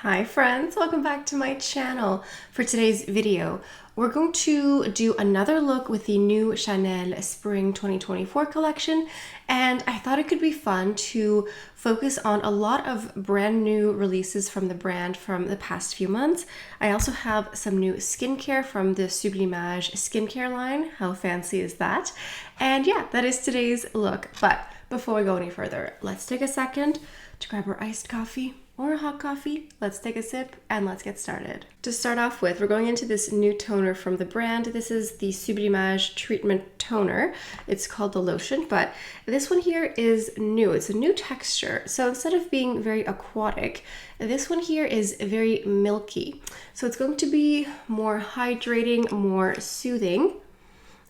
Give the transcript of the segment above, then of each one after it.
Hi friends, welcome back to my channel. For today's video, we're going to do another look with the new Chanel Spring 2024 collection, and I thought it could be fun to focus on a lot of brand new releases from the brand from the past few months. I also have some new skincare from the Sublimage Skincare line. How fancy is that? And yeah, that is today's look. But before we go any further, let's take a second to grab our iced coffee or a hot coffee. Let's take a sip and let's get started. To start off with, we're going into this new toner from the brand. This is the Sublimage Treatment Toner. It's called the lotion, but this one here is new. It's a new texture. So instead of being very aquatic, this one here is very milky. So it's going to be more hydrating, more soothing.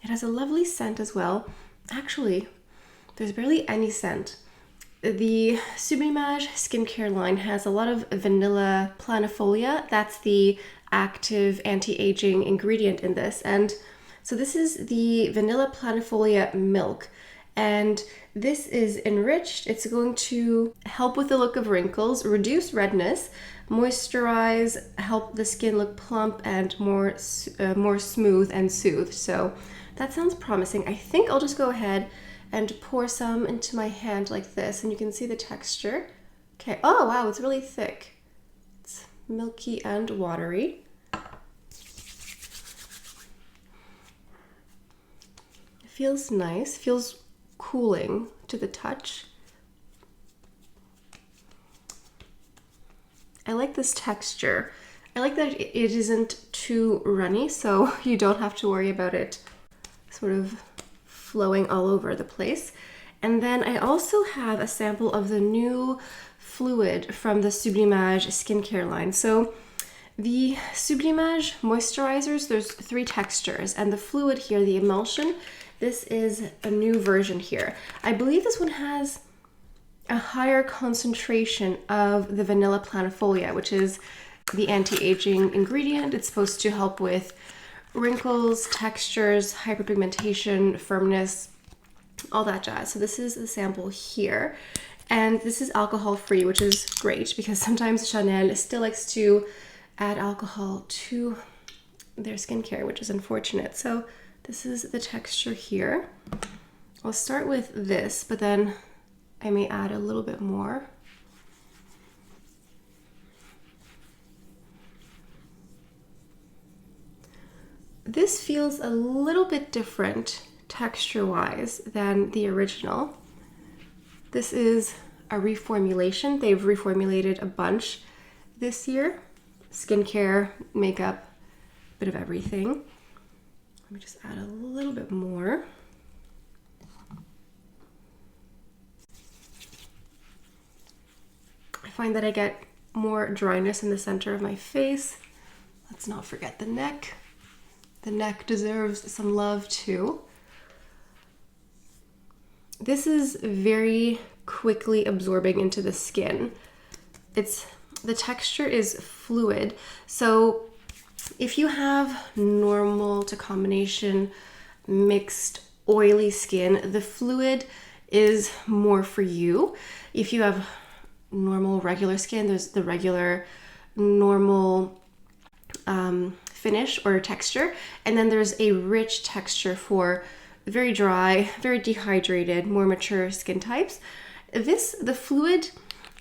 It has a lovely scent as well. Actually, there's barely any scent. The Sublimage Skincare line has a lot of vanilla planifolia. That's the active anti-aging ingredient in this. And so this is the vanilla planifolia milk. And this is enriched. It's going to help with the look of wrinkles, reduce redness, moisturize, help the skin look plump and more smooth and soothed. So that sounds promising. I think I'll just go ahead and pour some into my hand like this, and you can see the texture. Okay, oh wow, it's really thick. It's milky and watery. It feels nice, feels cooling to the touch. I like this texture. I like that it isn't too runny, so you don't have to worry about it sort of flowing all over the place. And then I also have a sample of the new fluid from the Sublimage Skincare line. So the Sublimage moisturizers, there's 3 textures, and the fluid here, the emulsion, this is a new version here. I believe this one has a higher concentration of the vanilla planifolia, which is the anti-aging ingredient. It's supposed to help with wrinkles, textures, hyperpigmentation, firmness, all that jazz. So this is the sample here. And this is alcohol free, which is great because sometimes Chanel still likes to add alcohol to their skincare, which is unfortunate. So this is the texture here. I'll start with this, but then I may add a little bit more. This feels a little bit different texture-wise than the original. This is a reformulation. They've reformulated a bunch this year. Skincare, makeup, a bit of everything. Let me just add a little bit more. I find that I get more dryness in the center of my face. Let's not forget the neck. The neck deserves some love too. This is very quickly absorbing into the skin. The texture is fluid. So if you have normal to combination mixed oily skin, the fluid is more for you. If you have normal regular skin, there's the regular normal finish or texture, and then there's a rich texture for very dry, very dehydrated, more mature skin types. The fluid,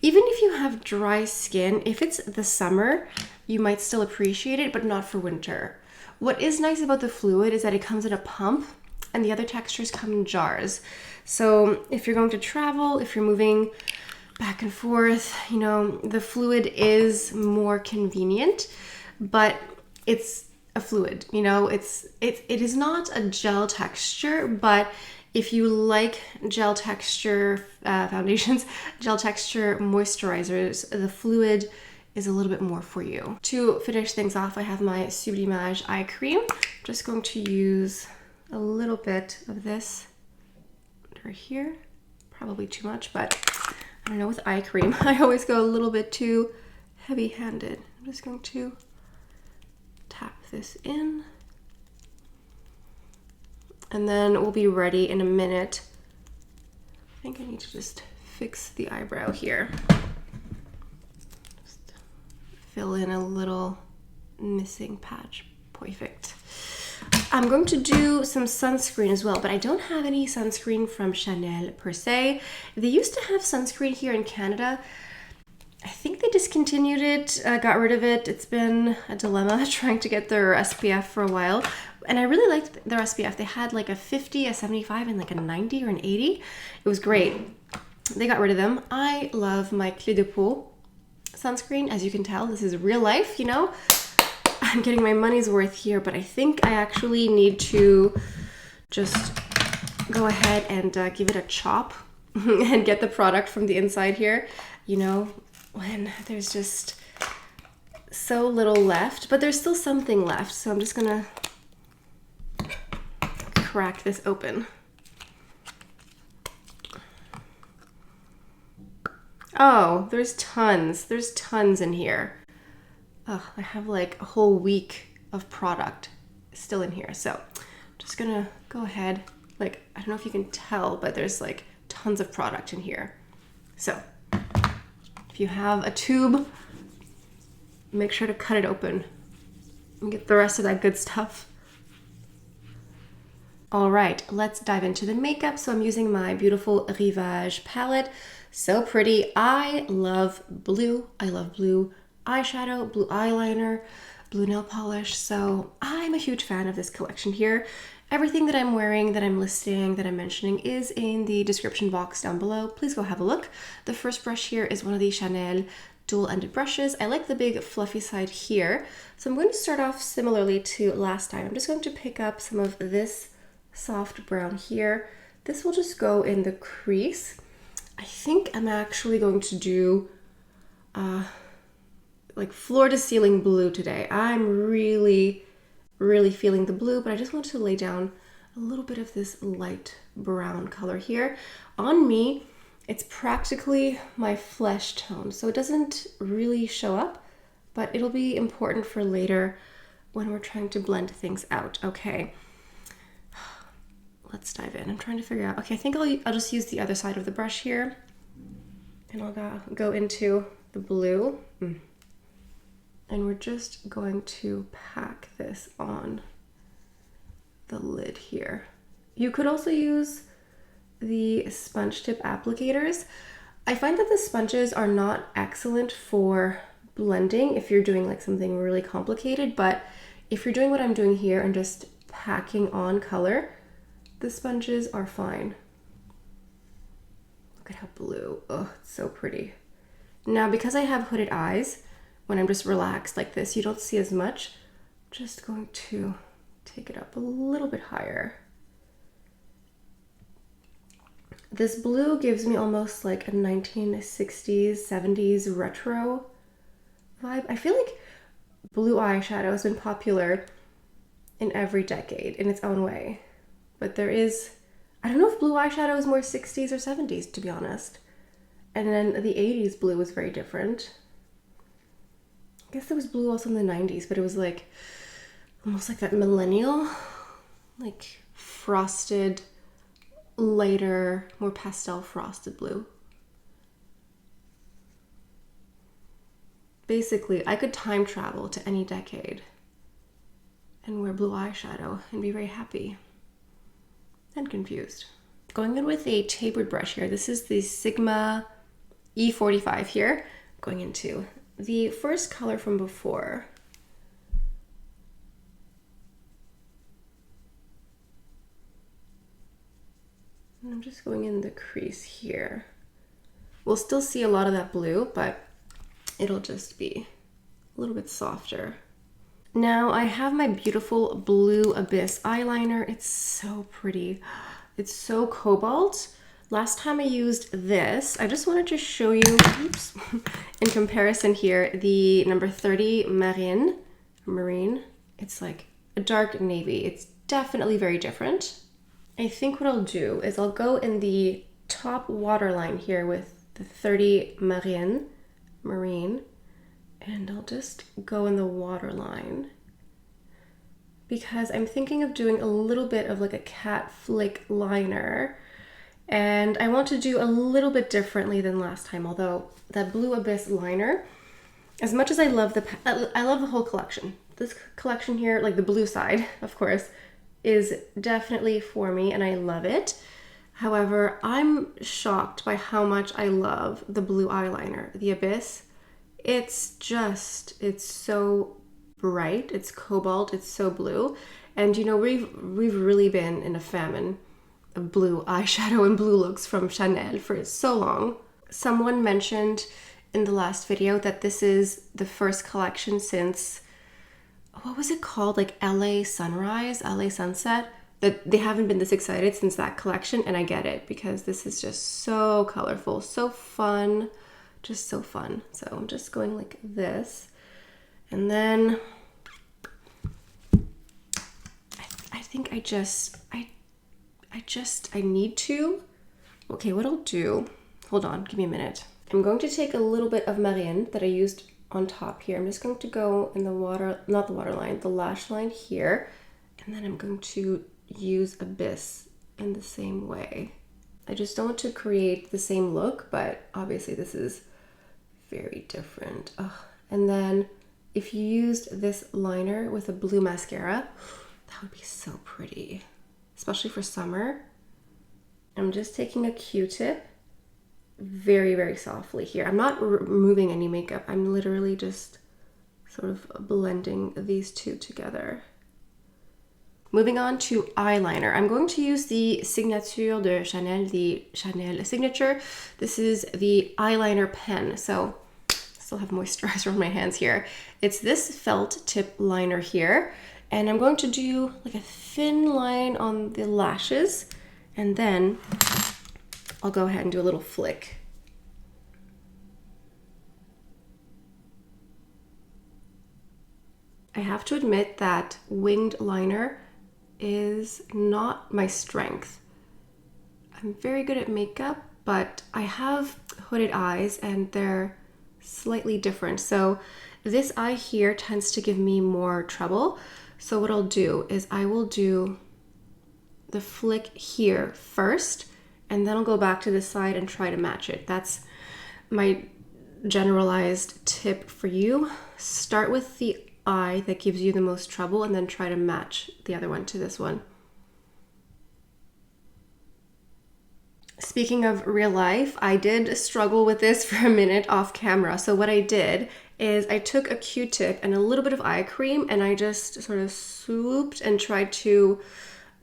even if you have dry skin, if it's the summer, you might still appreciate it, but not for winter. What is nice about the fluid is that it comes in a pump and the other textures come in jars. So if you're going to travel, if you're moving back and forth, you know, the fluid is more convenient, but it's a fluid, you know, it is not a gel texture, but if you like gel texture foundations, gel texture moisturizers, the fluid is a little bit more for you. To finish things off, I have my Sublimage eye cream. I'm just going to use a little bit of this under here, probably too much, but I don't know, with eye cream, I always go a little bit too heavy-handed. I'm just going to tap this in, and then we'll be ready in a minute. I think I need to just fix the eyebrow here. Just fill in a little missing patch. Perfect. I'm going to do some sunscreen as well, but I don't have any sunscreen from Chanel per se. They used to have sunscreen here in Canada. I think they discontinued it, got rid of it. It's been a dilemma trying to get their SPF for a while. And I really liked their SPF. They had like a 50, a 75, and like a 90 or an 80. It was great. They got rid of them. I love my Clé de Peau sunscreen. As you can tell, this is real life, you know? I'm getting my money's worth here, but I think I actually need to just go ahead and give it a chop and get the product from the inside here. You know, when there's just so little left, but there's still something left. So I'm just gonna crack this open. Oh, there's tons in here. Oh, I have like a whole week of product still in here. So I'm just gonna go ahead, like, I don't know if you can tell, but there's like tons of product in here. So if you have a tube, make sure to cut it open and get the rest of that good stuff. All right, let's dive into the makeup. So I'm using my beautiful Rivage palette. So pretty. I love blue. I love blue eyeshadow, blue eyeliner, blue nail polish. So I'm a huge fan of this collection here. Everything that I'm wearing, that I'm listing, that I'm mentioning is in the description box down below. Please go have a look. The first brush here is one of the Chanel dual-ended brushes. I like the big fluffy side here. So I'm going to start off similarly to last time. I'm just going to pick up some of this soft brown here. This will just go in the crease. I think I'm actually going to do like floor to ceiling blue today. I'm really feeling the blue, but I just want to lay down a little bit of this light brown color here. On me, it's practically my flesh tone, so it doesn't really show up, but it'll be important for later when we're trying to blend things out. Okay, let's dive in. I'm trying to figure out, okay, I think I'll just use the other side of the brush here, and I'll go into the blue. And we're just going to pack this on the lid here. You could also use the sponge tip applicators. I find that the sponges are not excellent for blending if you're doing like something really complicated, but if you're doing what I'm doing here and just packing on color, the sponges are fine. Look at how blue. Oh, it's so pretty. Now, because I have hooded eyes, when I'm just relaxed like this, you don't see as much. Just going to take it up a little bit higher. This blue gives me almost like a 1960s, 70s retro vibe. I feel like blue eyeshadow has been popular in every decade in its own way. But there is, I don't know if blue eyeshadow is more 60s or 70s, to be honest. And then the 80s blue was very different. I guess there was blue also in the 90s, but it was like almost like that millennial, like frosted, lighter, more pastel frosted blue. Basically, I could time travel to any decade and wear blue eyeshadow and be very happy and confused. Going in with a tapered brush here. This is the Sigma E45 here, going into the first color from before. And I'm just going in the crease here. We'll still see a lot of that blue, but it'll just be a little bit softer. Now I have my beautiful Blue Abyss eyeliner. It's so pretty. It's so cobalt. Last time I used this, I just wanted to show you, oops, in comparison here, the number 30 Marine. It's like a dark navy. It's definitely very different. I think what I'll do is I'll go in the top waterline here with the 30 Marine, and I'll just go in the waterline because I'm thinking of doing a little bit of like a cat flick liner. And I want to do a little bit differently than last time, although that Blue Abyss liner, As much as I love I love the whole collection. This collection here, like the blue side, of course, is definitely for me and I love it. However, I'm shocked by how much I love the blue eyeliner, the Abyss. It's so bright, it's cobalt, it's so blue. And you know, we've really been in a famine of blue eyeshadow and blue looks from Chanel for so long. Someone mentioned in the last video that this is the first collection since, what was it called? Like LA Sunrise, LA Sunset? That they haven't been this excited since that collection, and I get it because this is just so colorful, so fun, just so fun. So I'm just going like this, and then I think I need to. Okay, what I'll do, hold on, give me a minute. I'm going to take a little bit of Marine that I used on top here. I'm just going to go in the water, not the waterline, the lash line here, and then I'm going to use Abyss in the same way. I just don't want to create the same look, but obviously this is very different. Ugh. And then if you used this liner with a blue mascara, that would be so pretty, especially for summer. I'm just taking a Q-tip very, very softly here. I'm not removing any makeup. I'm literally just sort of blending these two together. Moving on to eyeliner. I'm going to use the Signature de Chanel, the Chanel Signature. This is the eyeliner pen. So I still have moisturizer on my hands here. It's this felt tip liner here. And I'm going to do like a thin line on the lashes. And then I'll go ahead and do a little flick. I have to admit that winged liner is not my strength. I'm very good at makeup, but I have hooded eyes and they're slightly different. So this eye here tends to give me more trouble. So what I'll do is I will do the flick here first, and then I'll go back to the side and try to match it. That's my generalized tip for you. Start with the eye that gives you the most trouble and then try to match the other one to this one. Speaking of real life, I did struggle with this for a minute off camera. So what I did is I took a Q-tip and a little bit of eye cream and I just sort of swooped and tried to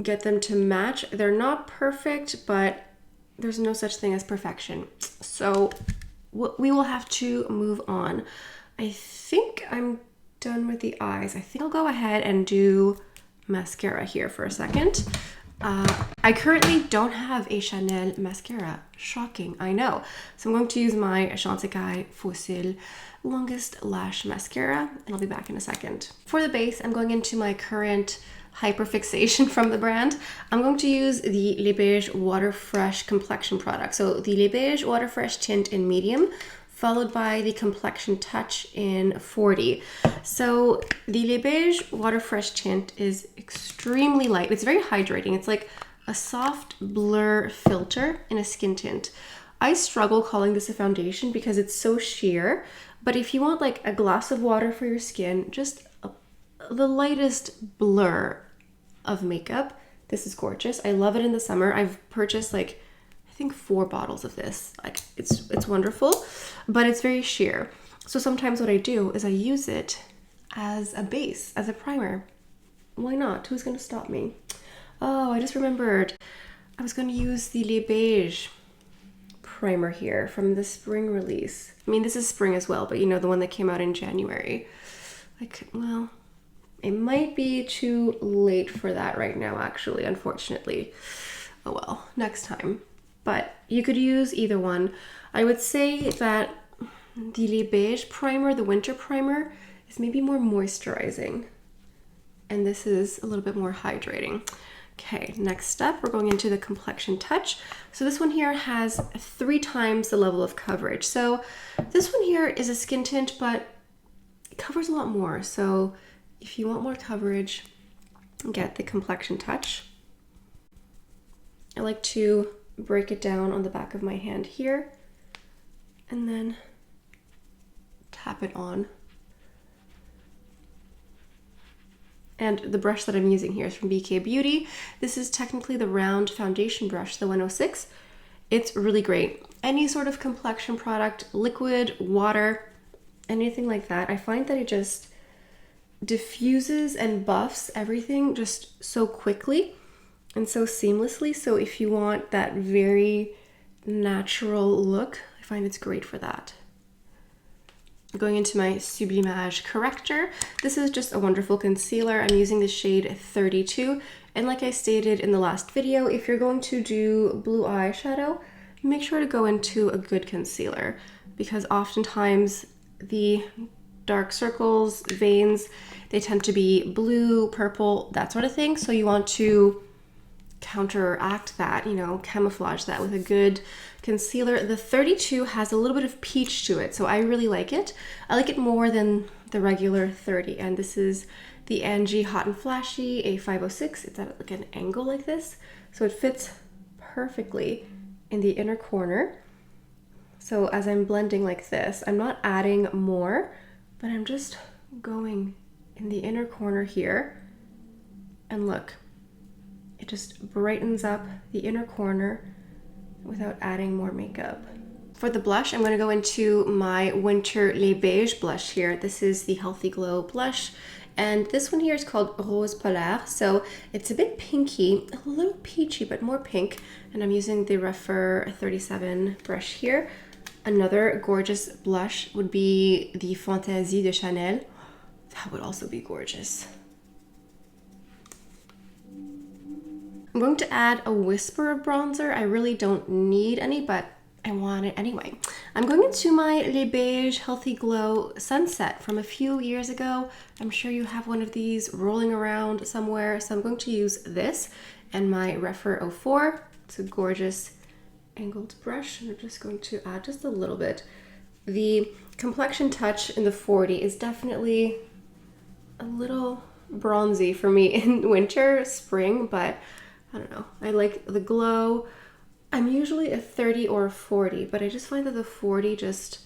get them to match. They're not perfect, but there's no such thing as perfection. So we will have to move on. I think I'm done with the eyes. I think I'll go ahead and do mascara here for a second. I currently don't have a Chanel mascara. Shocking, I know. So I'm going to use my Chantecaille Fossil Longest Lash Mascara, and I'll be back in a second. For the base, I'm going into my current hyperfixation from the brand. I'm going to use the Les Beiges Water Fresh Complexion product. So the Les Beiges Water Fresh tint in medium, followed by the Complexion Touch in 40. So the Les Beiges Water Fresh tint is extremely light. It's very hydrating. It's like a soft blur filter in a skin tint. I struggle calling this a foundation because it's so sheer, but if you want like a glass of water for your skin, just the lightest blur of makeup, this is gorgeous. I love it in the summer. I've purchased like, I think 4 bottles of this. Like it's wonderful, but it's very sheer. So sometimes what I do is I use it as a base, as a primer. Why not? Who's gonna stop me? Oh, I just remembered. I was gonna use the Les Beiges primer here from the spring release. I mean, this is spring as well, but you know, the one that came out in January. Like, well, it might be too late for that right now, actually, unfortunately. Oh well, next time. But you could use either one. I would say that the Les Beiges primer, the winter primer, is maybe more moisturizing. And this is a little bit more hydrating. Okay, next step, we're going into the Complexion Touch. So this one here has 3 times the level of coverage. So this one here is a skin tint, but it covers a lot more. So if you want more coverage, get the Complexion Touch. I like to break it down on the back of my hand here and then tap it on. And the brush that I'm using here is from BK Beauty. This is technically the round foundation brush, the 106. It's really great. Any sort of complexion product, liquid, water, anything like that. I find that it just diffuses and buffs everything just so quickly and so seamlessly. So if you want that very natural look, I find it's great for that. Going into my Sublimage corrector. This is just a wonderful concealer. I'm using the shade 32. And like I stated in the last video, if you're going to do blue eyeshadow, make sure to go into a good concealer, because oftentimes the dark circles, veins, they tend to be blue, purple, that sort of thing. So you want to counteract that, you know, camouflage that with a good concealer. The 32 has a little bit of peach to it, so I really like it. I like it more than the regular 30, and this is the Angie Hot and Flashy A506. It's at like an angle like this, so it fits perfectly in the inner corner. So as I'm blending like this, I'm not adding more, but I'm just going in the inner corner here, and look, it just brightens up the inner corner without adding more makeup. For the blush, I'm going to go into my Winter Les Beiges blush here. This is the Healthy Glow blush, and this one here is called Rose Polaire. So it's a bit pinky, a little peachy, but more pink. And I'm using the Refer 37 brush here. Another gorgeous blush would be the Fantaisie de Chanel. That would also be gorgeous. I'm going to add a whisper of bronzer. I really don't need any, but I want it anyway. I'm going into my Les Beiges Healthy Glow Sunset from a few years ago. I'm sure you have one of these rolling around somewhere. So I'm going to use this and my Refer 04. It's a gorgeous angled brush. And I'm just going to add just a little bit. The complexion touch in the 40 is definitely a little bronzy for me in winter, spring, but I don't know. I like the glow. I'm usually a 30 or a 40, but I just find that the 40 just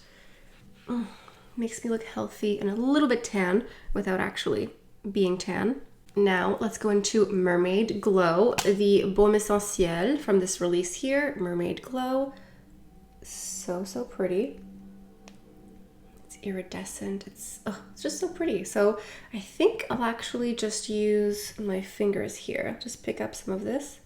makes me look healthy and a little bit tan without actually being tan. Now let's go into Mermaid Glow, the Baume Essentiel from this release here, Mermaid Glow. So pretty. It's iridescent. It's just so pretty. So I think I'll actually just use my fingers here. Just pick up some of this.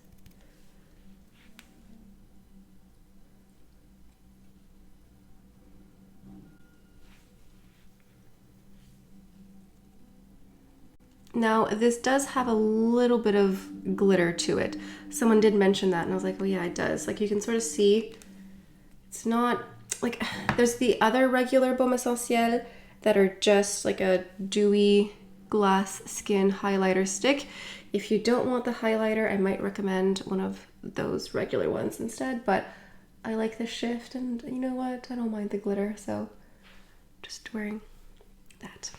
Now, this does have a little bit of glitter to it. Someone did mention that, and I was like, oh yeah, it does. Like, you can sort of see, it's not, like, there's the other regular Baume Essentiel that are just like a dewy glass skin highlighter stick. If you don't want the highlighter, I might recommend one of those regular ones instead, but I like the shift, and you know what? I don't mind the glitter, so just wearing that.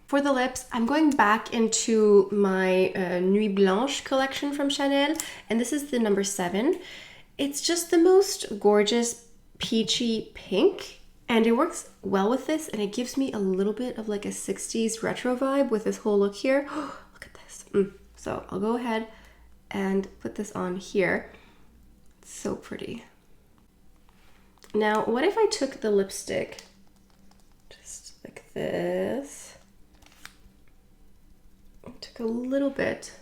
For the lips, I'm going back into my Nuit Blanche collection from Chanel, and this is the number 7. It's just the most gorgeous peachy pink, and it works well with this, and it gives me a little bit of like a 60s retro vibe with this whole look here. Look at this. So I'll go ahead and put this on here. It's so pretty. Now, what if I took the lipstick just like this? Took a little bit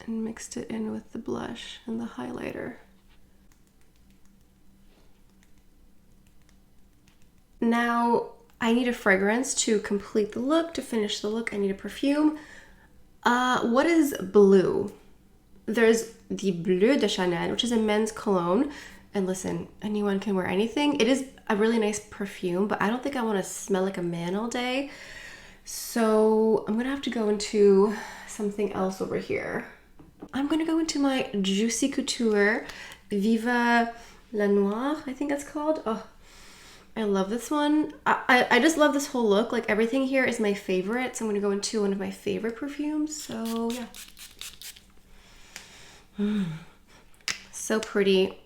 and mixed it in with the blush and the highlighter. Now I need a fragrance to complete the look, to finish the look. I need a perfume. What is blue? There's the Bleu de Chanel, which is a men's cologne. And listen, anyone can wear anything. It is a really nice perfume, but I don't think I want to smell like a man all day. So I'm gonna have to go into something else over here. I'm gonna go into my Juicy Couture Viva La Noire, I think it's called. Oh, I love this one. I just love this whole look. Like, everything here is my favorite. So I'm gonna go into one of my favorite perfumes. So yeah. So pretty.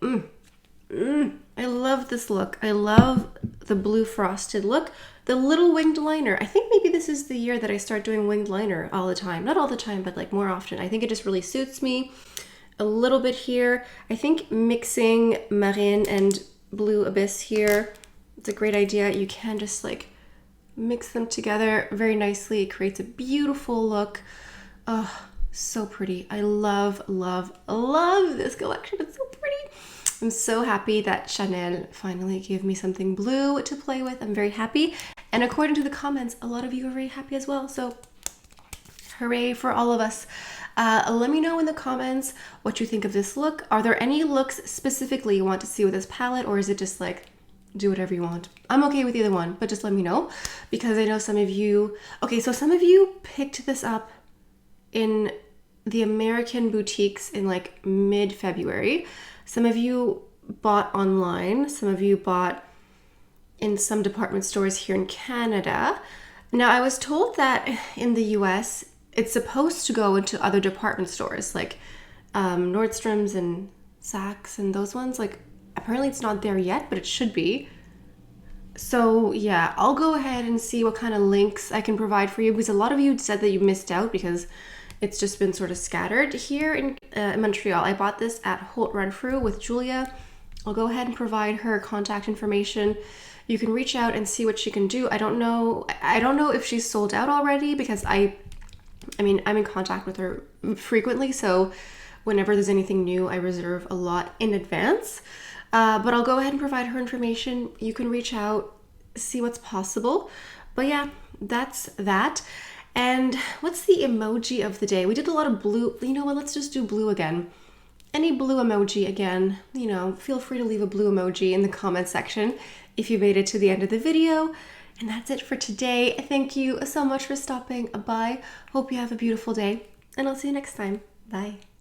I love this look. I love the blue frosted look. The little winged liner. I think maybe this is the year that I start doing winged liner all the time. Not all the time, but like more often. I think it just really suits me. A little bit here. I think mixing Marine and Blue Abyss here, it's a great idea. You can just like mix them together very nicely. It creates a beautiful look. Oh, so pretty. I love, love, love this collection. It's so pretty. I'm so happy that Chanel finally gave me something blue to play with. I'm very happy. And according to the comments, a lot of you are very happy as well. So hooray for all of us. Let me know in the comments what you think of this look. Are there any looks specifically you want to see with this palette, or is it just like, do whatever you want? I'm okay with either one, but just let me know, because I know some of you, okay, so some of you picked this up in the American boutiques in like mid-February. Some of you bought online. Some of you bought in some department stores here in Canada. Now, I was told that in the US, it's supposed to go into other department stores like Nordstrom's and Saks and those ones. Like, apparently it's not there yet, but it should be. So yeah, I'll go ahead and see what kind of links I can provide for you, because a lot of you said that you missed out because it's just been sort of scattered here in Montreal. I bought this at Holt Renfrew with Julia. I'll go ahead and provide her contact information. You can reach out and see what she can do. I don't know if she's sold out already, because I mean, I'm in contact with her frequently, so whenever there's anything new, I reserve a lot in advance. But I'll go ahead and provide her information. You can reach out, see what's possible. But yeah, that's that. And what's the emoji of the day? We did a lot of blue. You know what? Let's just do blue again. Any blue emoji again. You know, feel free to leave a blue emoji in the comment section if you made it to the end of the video. And that's it for today. Thank you so much for stopping by. Hope you have a beautiful day, and I'll see you next time. Bye.